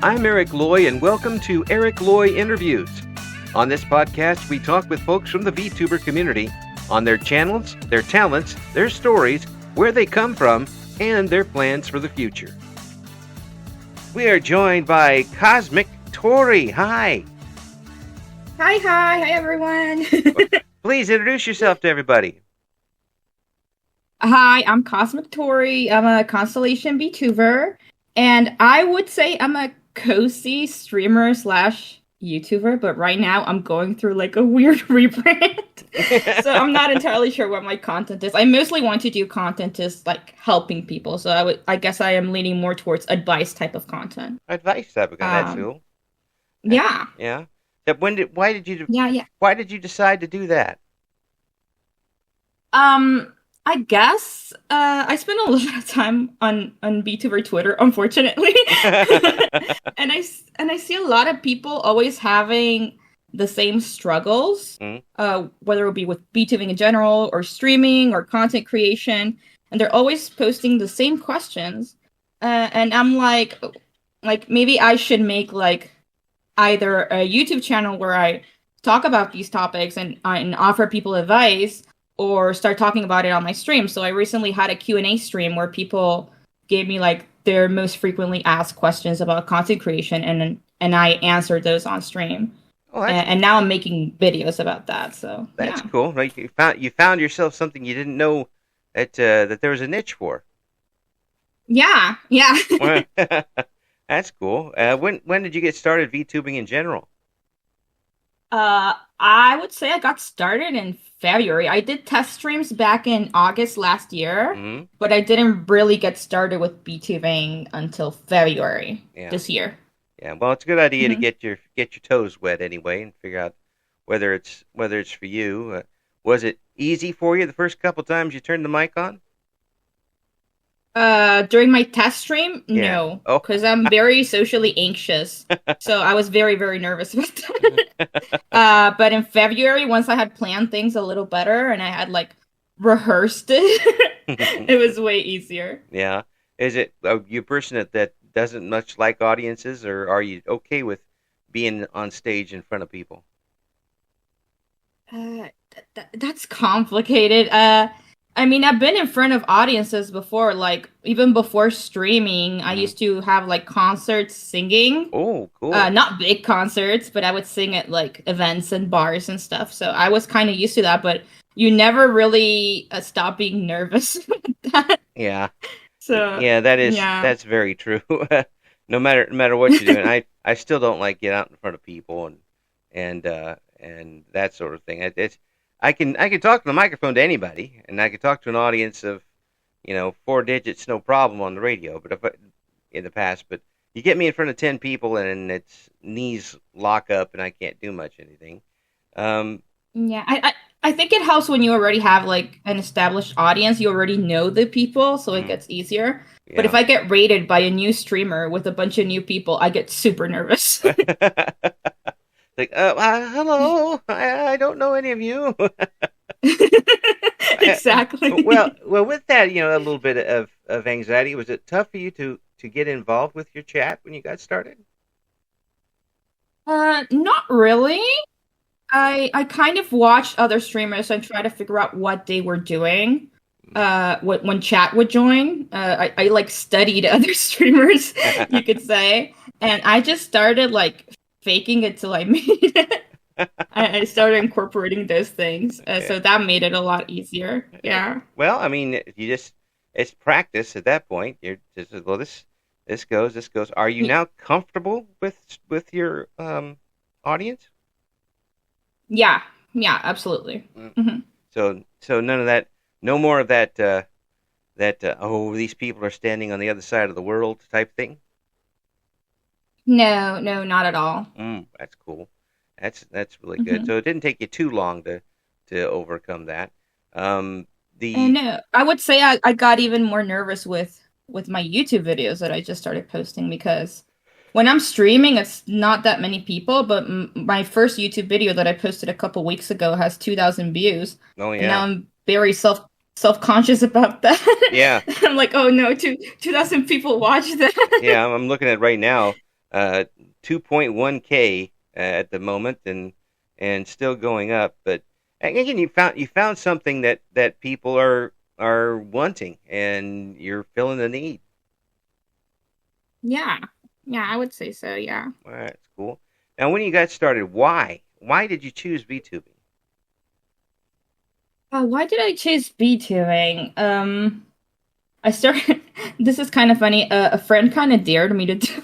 I'm Eric Loy, and welcome to Eric Loy Interviews. On this podcast, we talk with folks from the VTuber community on their channels, their talents, their stories, where they come from, and their plans for the future. We are joined by Cosmic Tori. Hi. Hi, everyone. Please introduce yourself to everybody. Hi, I'm Cosmic Tori. I'm a Constellation VTuber, and I would say I'm a cozy streamer slash YouTuber, but right now I'm going through like a weird rebrand. So I'm not entirely sure what my content is. I mostly want to do content just like helping people. So I guess I am leaning more towards advice type of content. Advice type of content, that's cool. Yeah. Yeah. Why did you decide to do that? I guess I spend a lot of time on VTuber Twitter, unfortunately, and I see a lot of people always having the same struggles, whether it be with VTubing in general, or streaming, or content creation, and they're always posting the same questions, and I'm like maybe I should make like either a YouTube channel where I talk about these topics and offer people advice, or start talking about it on my stream. So I recently had a Q&A stream where people gave me like their most frequently asked questions about content creation, and I answered those on stream. Oh, and now I'm making videos about that. So that's cool. Right? You found yourself something you didn't know that there was a niche for. Yeah. That's cool. When did you get started VTubing in general? I would say I got started in February. I did test streams back in August last year, but I didn't really get started with VTubing until February this year. Yeah, well, it's a good idea to get your toes wet anyway and figure out whether it's for you. Was it easy for you the first couple times you turned the mic on? During my test stream, no, because I'm very socially anxious. So I was very, very nervous about that. But in February, once I had planned things a little better and I had like rehearsed it, it was way easier. Yeah. Is it you a person that doesn't much like audiences, or are you okay with being on stage in front of people? That's complicated. I mean, I've been in front of audiences before, like, even before streaming. I used to have, like, concerts singing. Oh, cool. Not big concerts, but I would sing at, like, events and bars and stuff. So I was kind of used to that, but you never really stop being nervous about that. Yeah. So, yeah, that's very true. No matter what you're doing, I still don't like getting out in front of people and that sort of thing. I can talk to the microphone to anybody, and I can talk to an audience of, 4 digits, no problem on the radio. But in the past, but you get me in front of 10 people, and its knees lock up, and I can't do much anything. I think it helps when you already have like an established audience. You already know the people, so it gets easier. Yeah. But if I get rated by a new streamer with a bunch of new people, I get super nervous. Like, hello, I don't know any of you. Exactly. Well, with that, a little bit of anxiety. Was it tough for you to get involved with your chat when you got started? Not really. I kind of watched other streamers and tried to figure out what they were doing. When chat would join, I like studied other streamers, you could say, and I just started like faking it till I made it. I started incorporating those things, so that made it a lot easier. Yeah. Well, I mean, it's practice at that point. You're just, well, this goes. Are you now comfortable with your audience? Yeah, absolutely. Mm-hmm. So none of that, no more of that. These people are standing on the other side of the world type thing. No, not at all. That's cool. That's really good. So it didn't take you too long to overcome that. No, I would say I got even more nervous with my YouTube videos that I just started posting, because when I'm streaming, it's not that many people, but my first YouTube video that I posted a couple weeks ago has 2,000 views. Oh, yeah. And now I'm very self-conscious about that. Yeah. I'm like, oh no, 2,000 people watch that. Yeah, I'm looking at it right now. uh, 2.1K at the moment, and still going up. But again, you found something that people are wanting, and you're filling the need. Yeah. Yeah, I would say so, yeah. All right, that's cool. Now, when you got started, why did you choose VTubing? Why did I choose B-tubing? I started, this is kind of funny. A friend kind of dared me to do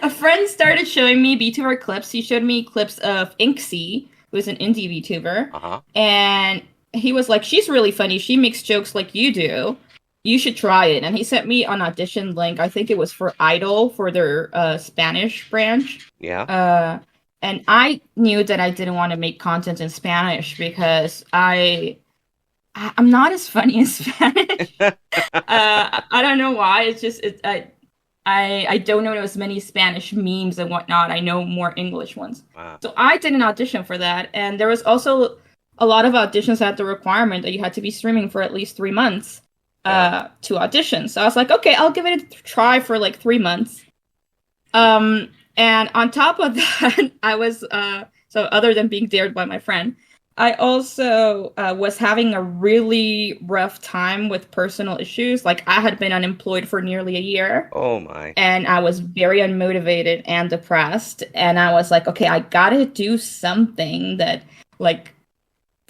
A friend started showing me VTuber clips. He showed me clips of Inksy, who's an indie VTuber, Uh-huh. and he was like, "She's really funny. She makes jokes like you do. You should try it." And he sent me an audition link. I think it was for Idol for their Spanish branch. Yeah. Uh, and I knew that I didn't want to make content in Spanish because I'm not as funny in Spanish. I don't know why. It's just I don't know as many Spanish memes and whatnot. I know more English ones. Wow. So I did an audition for that, and there was also a lot of auditions that had the requirement that you had to be streaming for at least 3 months Yeah. to audition. So I was like, okay, I'll give it a try for like 3 months. And on top of that, I was so other than being dared by my friend, I also was having a really rough time with personal issues. Like I had been unemployed for nearly a year, Oh my. and I was very unmotivated and depressed. And I was like, okay, I gotta do something that like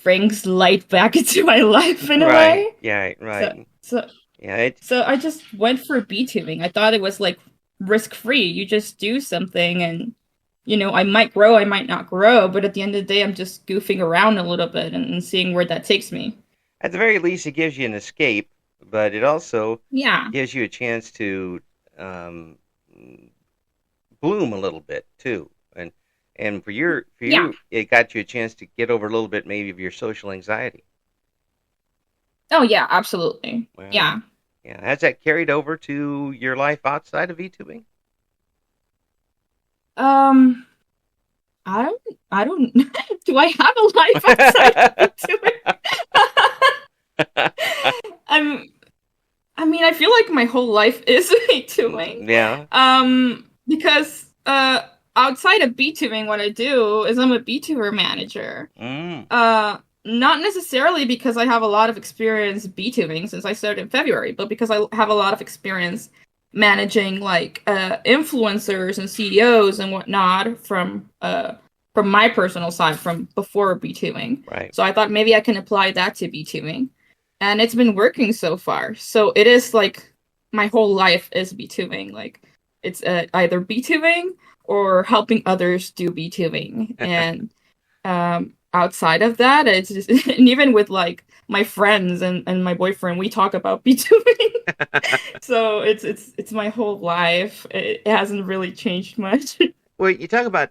brings light back into my life in a Right. way. Yeah. So Right. so Yeah. It. so I just went for B-tubing. I thought it was like risk free. You just do something and I might grow, I might not grow, but at the end of the day, I'm just goofing around a little bit and seeing where that takes me. At the very least, it gives you an escape, but it also Yeah. gives you a chance to um, bloom a little bit too. And for Yeah. you, it got you a chance to get over a little bit maybe of your social anxiety. Oh yeah, absolutely. Well, Yeah. yeah. Has that carried over to your life outside of VTubing? Um I don't do I have a life outside of B-tubing? I'm I mean, I feel like my whole life is B-tubing. Yeah. Because outside of B-tubing, what I do is I'm a B-tuber manager. Mm. Not necessarily because I have a lot of experience B-tubing since I started in February, but because I have a lot of experience managing like influencers and CEOs and whatnot from my personal side from before B-tubing. Right. So I thought maybe I can apply that to B-tubing, and it's been working so far. So it is like my whole life is B-tubing. Like it's either B-tubing or helping others do B-tubing, and outside of that, it's just and even with like my friends and my boyfriend, we talk about B-tubing. So it's my whole life. It hasn't really changed much. Well, you talk about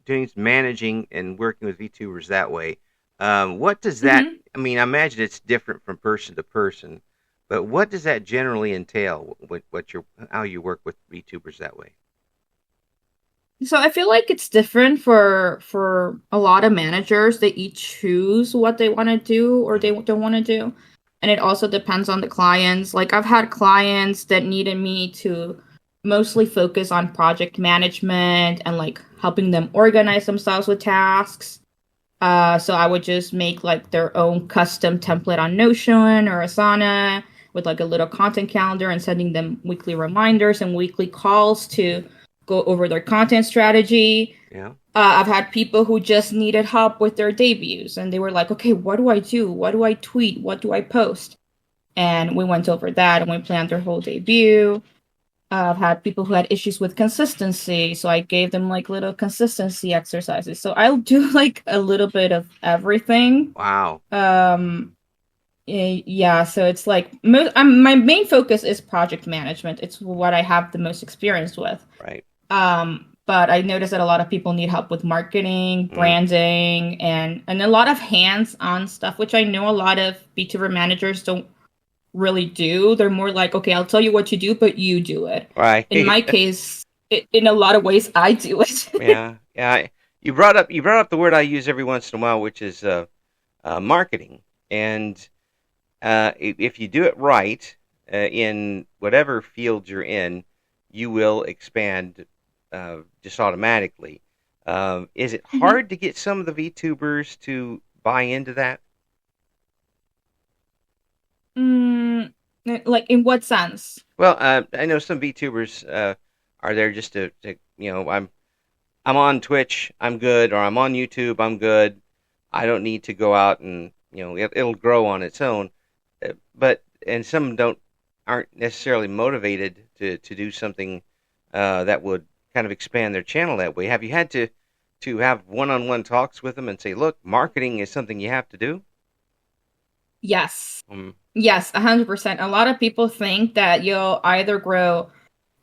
doing managing and working with VTubers that way. What does that? hmm I mean, I imagine it's different from person to person, but what does that generally entail? What your how you work with VTubers that way? So I feel like it's different for a lot of managers. They each choose what they want to do or they Hmm. don't want to do. And it also depends on the clients. Like I've had clients that needed me to mostly focus on project management and like helping them organize themselves with tasks. So I would just make like their own custom template on Notion or Asana with like a little content calendar and sending them weekly reminders and weekly calls to go over their content strategy. Yeah. I've had people who just needed help with their debuts and they were like, okay, what do I do? What do I tweet? What do I post? And we went over that and we planned their whole debut. I've had people who had issues with consistency, so I gave them like little consistency exercises. So I'll do like a little bit of everything. Wow. Yeah, so it's like my main focus is project management. It's what I have the most experience with. Right. But I noticed that a lot of people need help with marketing, Mm. branding, and a lot of hands-on stuff, which I know a lot of B2B managers don't really do. They're more like, okay, I'll tell you what you do, but you do it. Right. In my case, in a lot of ways, I do it. Yeah. Yeah. You brought up the word I use every once in a while, which is marketing. And if you do it right in whatever field you're in, you will expand just automatically. Is it Hmm. hard to get some of the VTubers to buy into that? Mm, like in what sense? Well, I know some VTubers are there just to I'm on Twitch, I'm good, or I'm on YouTube, I'm good. I don't need to go out and it'll grow on its own. But and some don't aren't necessarily motivated to do something that would kind of expand their channel that way. Have you had to have one-on-one talks with them and say, look, marketing is something you have to do? Yes. Mm, Yes, 100%. A lot of people think that you'll either grow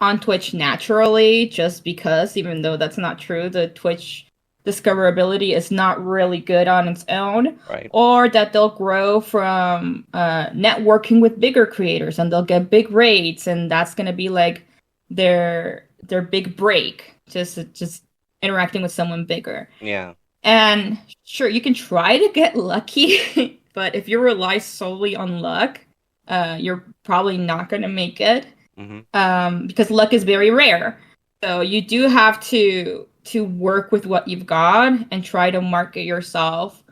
on Twitch naturally just because, even though that's not true, the Twitch discoverability is not really good on its own, right. or that they'll grow from networking with bigger creators and they'll get big rates, and that's gonna be like their big break, just interacting with someone bigger. Yeah. And sure, you can try to get lucky, but if you rely solely on luck, you're probably not gonna make it, Hmm. because luck is very rare. So you do have to work with what you've got and try to market yourself.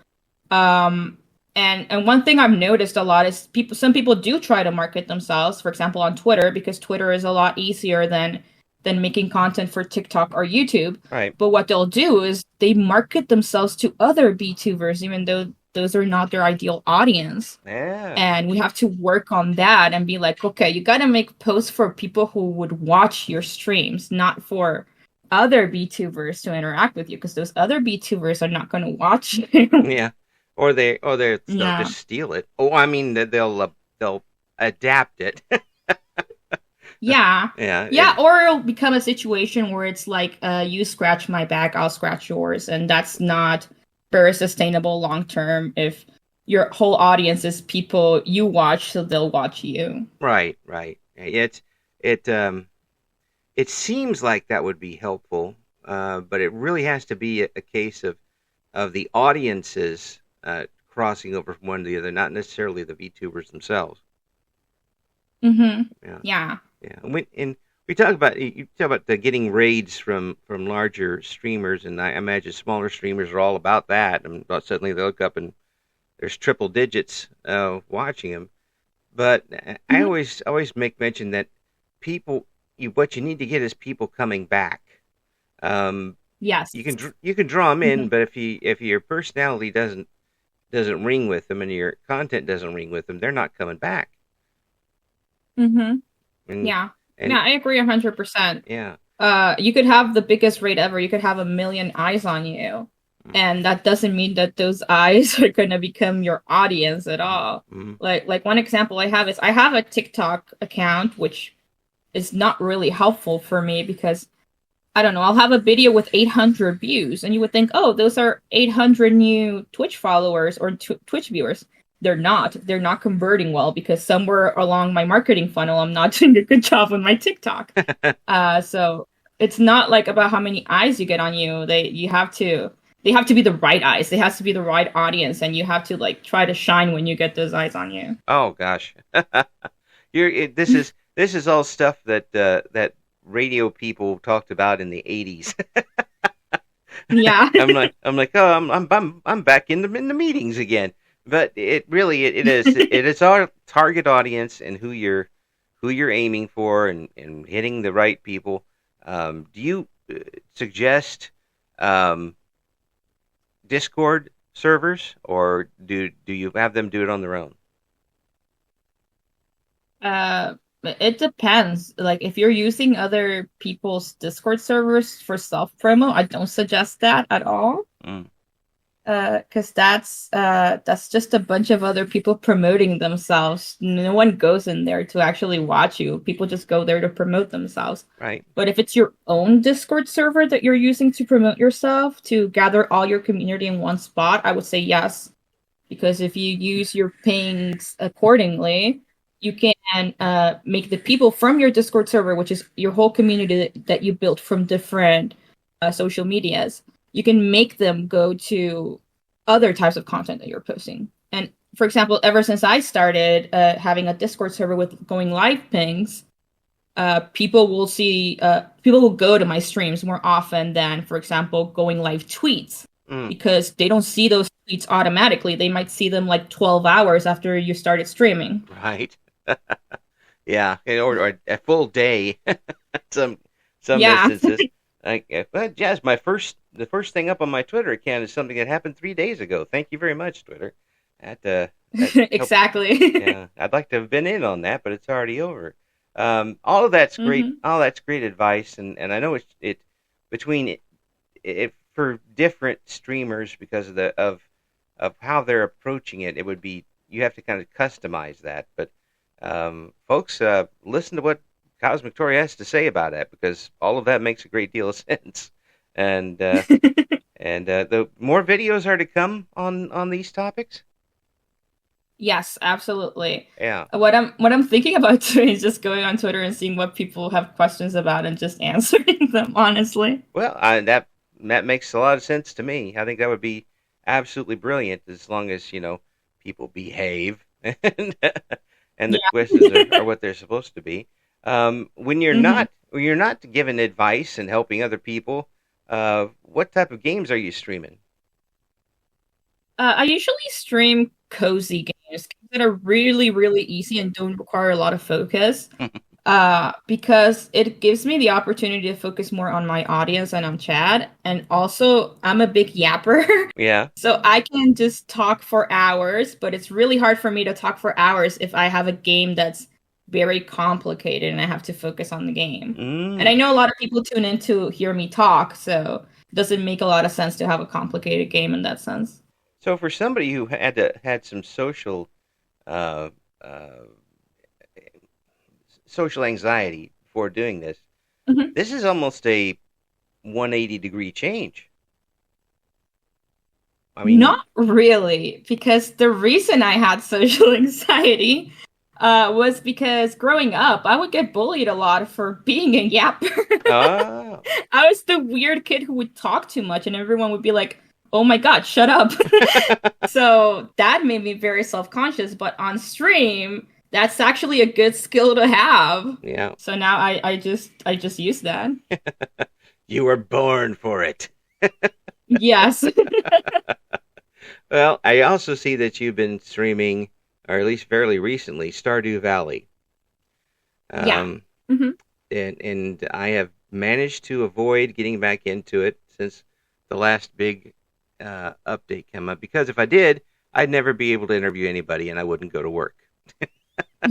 Um, and one thing I've noticed a lot is some people do try to market themselves, for example, on Twitter, because Twitter is a lot easier than making content for TikTok or YouTube. Right. But what they'll do is they market themselves to other VTubers, even though those are not their ideal audience. Yeah. And we have to work on that and be like, okay, you got to make posts for people who would watch your streams, not for other VTubers to interact with you, because those other VTubers are not going to watch you. Yeah. Or they'll Yeah. just steal it. Oh, I mean they'll adapt it. Yeah. Yeah. Yeah, or it'll become a situation where it's like, you scratch my back, I'll scratch yours, and that's not very sustainable long term if your whole audience is people you watch, so they'll watch you. Right. Right. It it seems like that would be helpful, but it really has to be a case of the audiences crossing over from one to the other, not necessarily the VTubers themselves. Mm-hmm. Yeah. Yeah. Yeah, and we talk about you talk about the getting raids from larger streamers, and I imagine smaller streamers are all about that. And suddenly they look up and there's triple digits watching them. But I Mm-hmm. always make mention that what you need to get is people coming back. Um, Yes. you can draw them Mm-hmm. in, but if your personality doesn't ring with them and your content doesn't ring with them, they're not coming back. Mm-hmm. And Yeah. and Yeah, I agree 100%. yeah. You could have the biggest rate ever. You could have 1 million eyes on you. And that doesn't mean that those eyes are gonna become your audience at all. Mm-hmm. Like one example I have is I have a TikTok account, which is not really helpful for me because I don't know, I'll have a video with 800 views, and you would think, oh, those are 800 new Twitch followers or Twitch viewers. They're not. They're not converting well because somewhere along my marketing funnel, I'm not doing a good job on my TikTok. So it's not like about how many eyes you get on you. They have to be the right eyes. They have to be the right audience, and you have to like try to shine when you get those eyes on you. Oh gosh, this is all stuff that radio people talked about in the '80s. Yeah. I'm like oh I'm back in the meetings again. But it is it is our target audience and who you're aiming for and hitting the right people. Do you suggest um, Discord servers or do you have them do it on their own? Uh, it depends. Like if you're using other people's Discord servers for self promo, I don't suggest that at all. Mm, Because that's just a bunch of other people promoting themselves. No one goes in there to actually watch you. People just go there to promote themselves. right. But if it's your own Discord server that you're using to promote yourself, to gather all your community in one spot, I would say yes. Because if you use your pings accordingly, you can make the people from your Discord server, which is your whole community that you built from different social medias, you can make them go to other types of content that you're posting. And for example, ever since I started having a Discord server with going live pings, people will go to my streams more often than, for example, going live tweets, Mm, because they don't see those tweets automatically. They might see them like 12 hours after you started streaming. right. Yeah, or a full day. some some Yeah. instances. Like, but Jazz, the first thing up on my Twitter account is something that happened 3 days ago. Thank you very much, Twitter. That helped. Exactly. Yeah, I'd like to have been in on that, but it's already over. All of that's great. Hmm. All that's great advice, and I know it between it for different streamers because of how they're approaching it. It would be you have to kind of customize that, but folks, listen to what Cosmic Tori has to say about that because all of that makes a great deal of sense. And the more videos are to come on these topics. Yes, absolutely. Yeah. What I'm thinking about doing is just going on Twitter and seeing what people have questions about and just answering them, honestly. Well, that makes a lot of sense to me. I think that would be absolutely brilliant as long as people behave and and the questions are what they're supposed to be. Hmm. When you're not giving advice and helping other people, what type of games are you streaming? I usually stream cozy games that are really, really easy and don't require a lot of focus. Because it gives me the opportunity to focus more on my audience and on chat. And also, I'm a big yapper. Yeah. So I can just talk for hours, but it's really hard for me to talk for hours if I have a game that's very complicated and I have to focus on the game. And I Mm. know a lot of people tune in to hear me talk, so it doesn't make a lot of sense to have a complicated game in that sense. So for somebody who had some uh, uh, social anxiety before doing this, Mhm. this is almost a 180-degree change. I mean, Not really, because the reason I had social anxiety was because growing up, I would get bullied a lot for being a yapper. oh, I was the weird kid who would talk too much, and everyone would be like, "Oh my god, shut up." So that made me very self-conscious, but on stream, that's actually a good skill to have. yeah, So now I just use that. you were born for it. Yes. Well, I also see that you've been streaming, or at least fairly recently, Stardew Valley. Yeah. Um, Hmm. and I have managed to avoid getting back into it since the last big update came up. Because if I did, I'd never be able to interview anybody, and I wouldn't go to work. I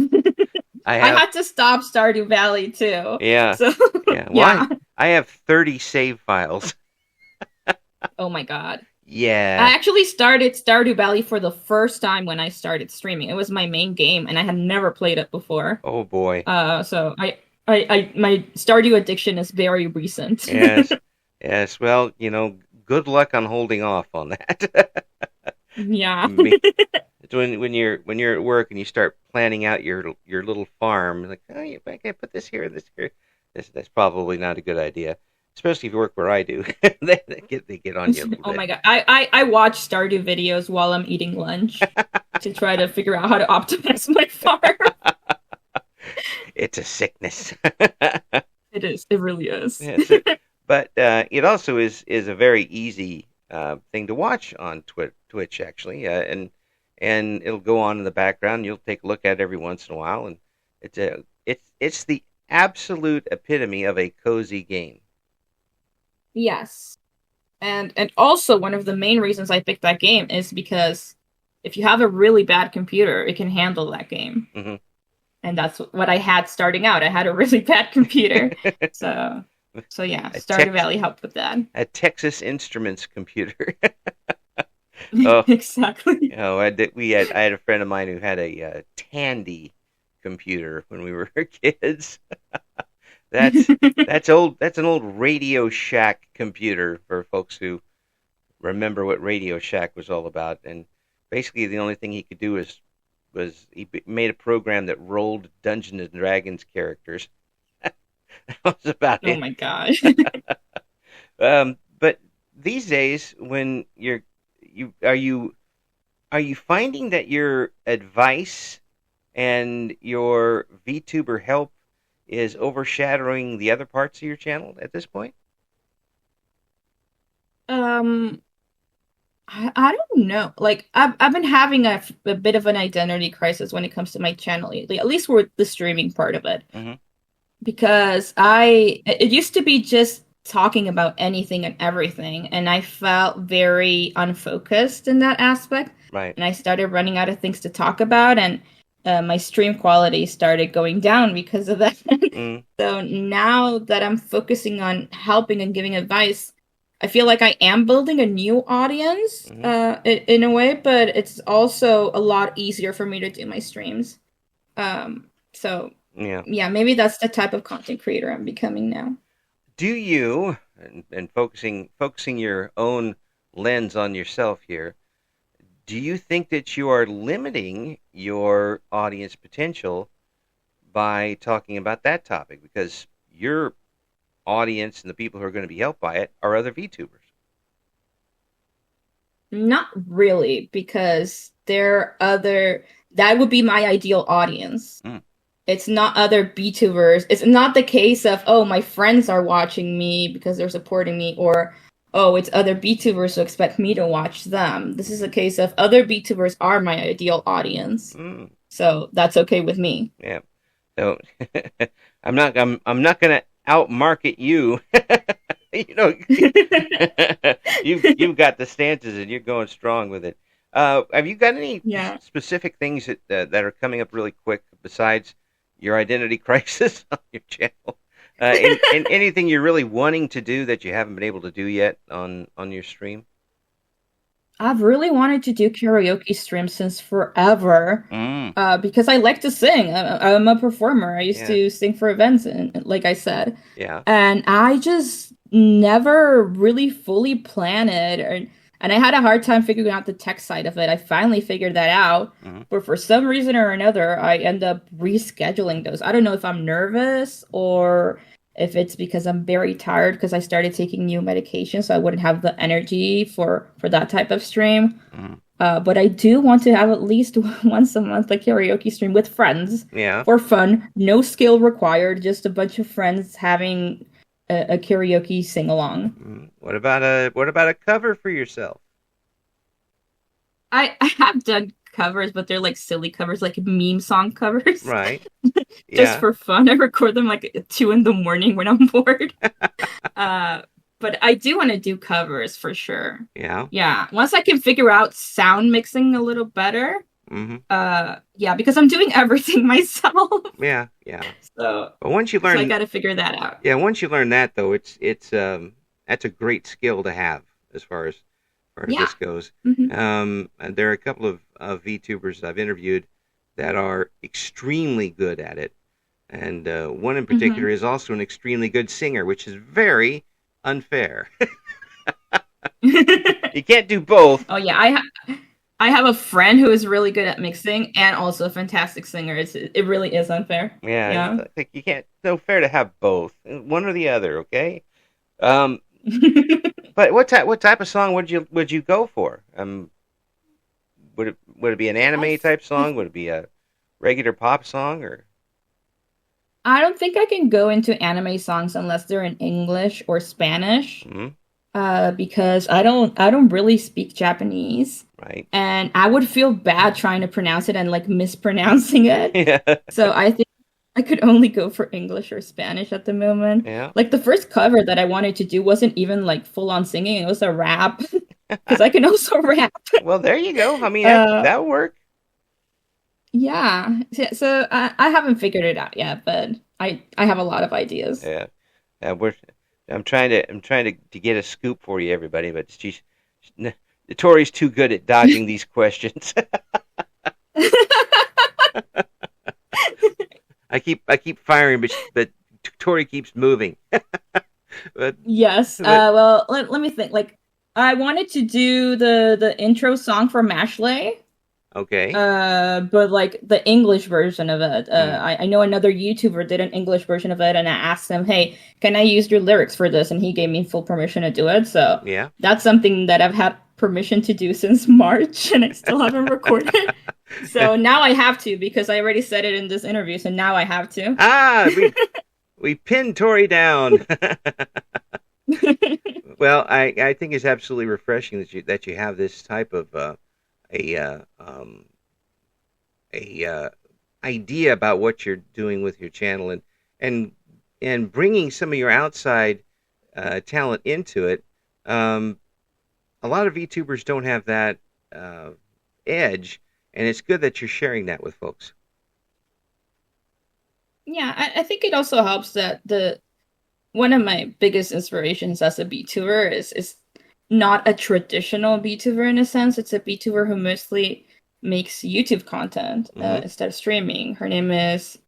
I have, had to stop Stardew Valley too. yeah, So yeah. Why? yeah. I have 30 save files. Oh my god. I Yeah. actually started Stardew Valley for the first time when I started streaming. It was my main game and I had never played it before. Oh boy. So my Stardew addiction is very recent. Yes. Yes. Well, good luck on holding off on that. Yeah. Me, it's when you're at work and you start planning out your little farm, like, oh, I can put this here and this here. That's probably not a good idea, especially if you work where I do. They get on you a little Oh bit. my god. I watch Stardew videos while I'm eating lunch to try to figure out how to optimize my farm. It's a sickness. It is. It really is. Yes, but it also is a very easy thing to watch on Twitch actually, and it'll go on in the background. You'll take a look at it every once in a while, and it's the absolute epitome of a cozy game. Yes. And also one of the main reasons I picked that game is because if you have a really bad computer, it can handle that game. Hmm. And that's what I had starting out. I had a really bad computer. So yeah, a Stardew Tex Valley helped with that. a Texas Instruments computer. Oh, Exactly. I had a friend of mine who had a Tandy computer when we were kids. That's that's old. That's an old Radio Shack computer for folks who remember what Radio Shack was all about. And basically, the only thing he could do was made a program that rolled Dungeons and Dragons characters. That was about Oh it. my god. But these days, when you are you finding that your advice and your VTuber help is overshadowing the other parts of your channel at this point? Um, I don't know. Like I've been having a bit of an identity crisis when it comes to my channel lately, at least with the streaming part of it. Hmm. Because it used to be just talking about anything and everything, and I felt very unfocused in that aspect. Right. And I started running out of things to talk about, and my stream quality started going down because of that. Mm, So now that I'm focusing on helping and giving advice, I feel like I am building a new audience, hmm. in a way, but it's also a lot easier for me to do my streams. So Yeah. yeah, maybe that's the type of content creator I'm becoming now. Do you, and focusing your own lens on yourself here, do you think that you are limiting your audience potential by talking about that topic? Because your audience and the people who are going to be helped by it are other VTubers. Not really, because that would be my ideal audience. Mm, It's not other BTubers. It's not the case of, oh, my friends are watching me because they're supporting me, or oh, it's other BTubers who expect me to watch them. This is a case of other BTubers are my ideal audience. mm, So that's okay with me. yeah. So I'm not going to outmarket you. You know, you've got the stances and you're going strong with it. Have you got any Yeah. specific things that are coming up really quick besides your identity crisis on your channel? And anything you're really wanting to do that you haven't been able to do yet on your stream? I've really wanted to do karaoke streams since forever, Mm, because I like to sing. I'm a performer. I used yeah, to sing for events, and like I said, yeah. and I just never really fully planned it, and I had a hard time figuring out the tech side of it. I finally figured that out, Mm-hmm. but for some reason or another, I end up rescheduling those. I don't know if I'm nervous or if it's because I'm very tired because I started taking new medication, so I wouldn't have the energy for that type of stream. Mm-hmm. But I do want to have at least once a month a karaoke stream with friends Yeah. for fun. No skill required, just a bunch of friends having a karaoke sing along. What about a cover for yourself? I have done covers, but they're like silly covers, like meme song covers, Right. just Yeah. for fun. I record them like at 2 a.m. when I'm bored. uh, but I do want to do covers for sure. Yeah. Yeah, once I can figure out sound mixing a little better. Mm-hmm. Yeah, because I'm doing everything myself. Yeah. Yeah. So, But once you so I learn, got to figure that out. yeah, once you learn that though, it's that's a great skill to have as far as Yeah. this goes. Hmm. And there are a couple of VTubers I've interviewed that are extremely good at it, and one in particular is also an extremely good singer, which is very unfair. You can't do both. Oh yeah, I have a friend who is really good at mixing and also a fantastic singer. It really is unfair. Yeah, Yeah. like you can't. No fair to have both, one or the other. Okay. Um, but what type of song would you go for? Would it be an anime type song? Would it be a regular pop song or? I don't think I can go into anime songs unless they're in English or Spanish. Hmm. Because I don't really speak Japanese, Right. and I would feel bad trying to pronounce it and like mispronouncing it. Yeah. So I think I could only go for English or Spanish at the moment. Yeah. Like the first cover that I wanted to do wasn't even like full on singing, it was a rap. Because I can also rap. Well, there you go. I mean, Uh, that would work. yeah. So I haven't figured it out yet, but I have a lot of ideas. Yeah. We're. I'm trying to get a scoop for you, everybody, but Tori's too good at dodging these questions. I keep firing, but Tori keeps moving. but Yes. but Well, let me think. Like, I wanted to do the intro song for Mashley, okay. but like the English version of it. Mm, I know another YouTuber did an English version of it, and I asked him, "Hey, can I use your lyrics for this?" And he gave me full permission to do it. So yeah. that's something that I've had permission to do since March, and I still haven't recorded. So now I have to because I already said it in this interview. So now I have to. We pinned Tori down. Well, I think it's absolutely refreshing that you have this type of a idea about what you're doing with your channel, and and bringing some of your outside talent into it. A lot of VTubers don't have that edge, and it's good that you're sharing that with folks. Yeah, I think it also helps that the one of my biggest inspirations as a VTuber is not a traditional VTuber in a sense. It's a VTuber who mostly makes YouTube content instead of streaming. Her name is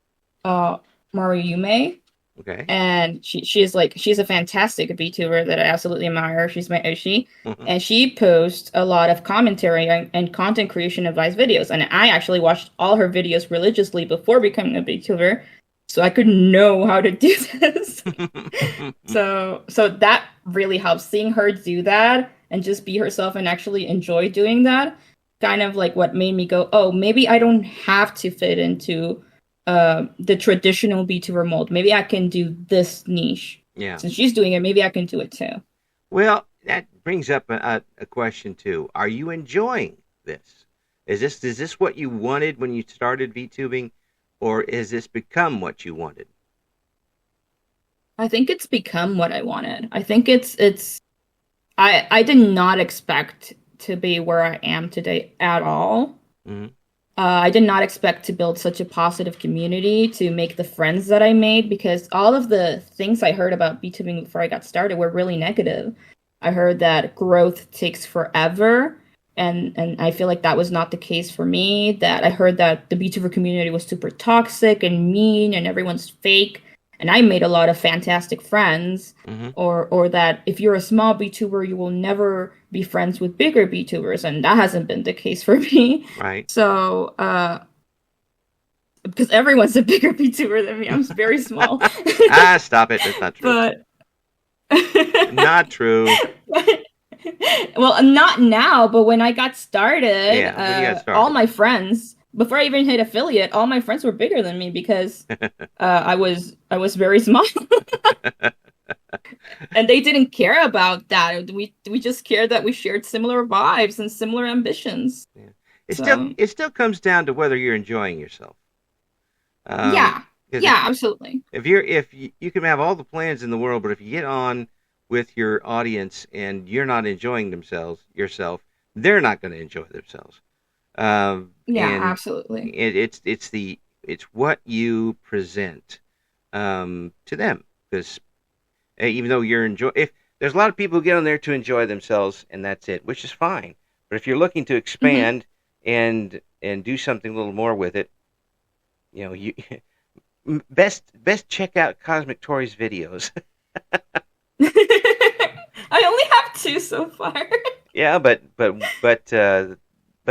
Maruyume. Okay. And she's a fantastic VTuber that I absolutely admire. She's my Oshi. And she posts a lot of commentary and content creation advice videos. And I actually watched all her videos religiously before becoming a VTuber, so I could know how to do this. so that really helps, seeing her do that and just be herself and actually enjoy doing that. Kind of like what made me go, oh, maybe I don't have to fit into the traditional VTuber mold. Maybe I can do this niche. Yeah. Since she's doing it, maybe I can do it too. Well, that brings up a question too. Are you enjoying this? Is this what you wanted when you started VTubing, or is this become what you wanted? I think it's become what I wanted. I think I did not expect to be where I am today at all. Mm-hmm. I did not expect to build such a positive community, to make the friends that I made, because all of the things I heard about VTubing before I got started were really negative. I heard that growth takes forever, and I feel like that was not the case for me. That I heard that the VTuber community was super toxic and mean and everyone's fake. And I made a lot of fantastic friends, or that if you're a small VTuber, you will never be friends with bigger VTubers, and that hasn't been the case for me. Right. So, because everyone's a bigger VTuber than me, I'm very small. Stop it! That's not true. But not true. Well, not now, but when I got started, all my friends, before I even hit affiliate, all my friends were bigger than me because I was very small. And they didn't care about that. We just cared that we shared similar vibes and similar ambitions. Yeah. It still comes down to whether you're enjoying yourself. Yeah, absolutely. If you can have all the plans in the world, but if you get on with your audience and you're not enjoying yourself, they're not going to enjoy themselves. Absolutely. It's what you present to them, because even though if there's a lot of people who get on there to enjoy themselves and that's it, which is fine. But if you're looking to expand and do something a little more with it, you best check out Cosmic Tori's videos. I only have 2 so far. Yeah, but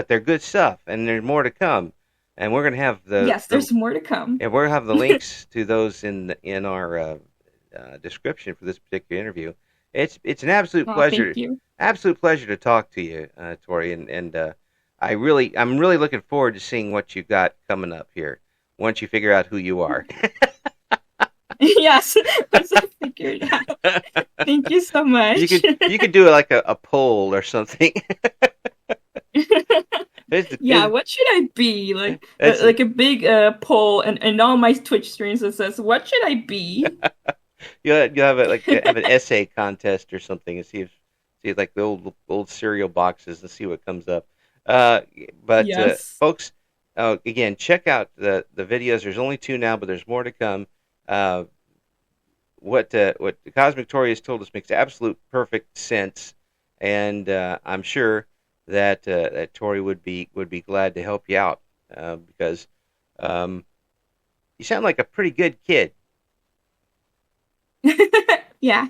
they're good stuff, and there's more to come. And we're gonna have there's more to come. And we're gonna have the links to those in our description for this particular interview. It's an absolute pleasure. Thank you. Absolute pleasure to talk to you, Tori, and I'm really looking forward to seeing what you got coming up here once you figure out who you are. Yes, once I figured it out. Thank you so much. You could do like a poll or something. What should I be? Like a big poll and all my Twitch streams that says, what should I be? You'll have have an essay contest or something, and see like the old cereal boxes and see what comes up. But yes. Folks, again, check out the videos. There's only 2 now, but there's more to come. What Cosmic Tori has told us makes absolute perfect sense, and I'm sure that Tori would be glad to help you out, because you sound like a pretty good kid. Yeah.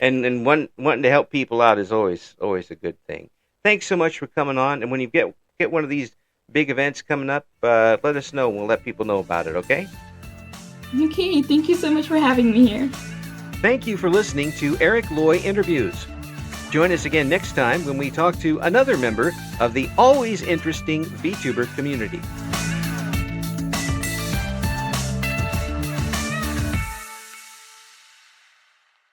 and wanting to help people out is always a good thing. Thanks so much for coming on, and when you get one of these big events coming up, let us know. We'll let people know about it, okay? Okay, thank you so much for having me here. Thank you for listening to Eric Loy Interviews. Join us again next time when we talk to another member of the always interesting VTuber community.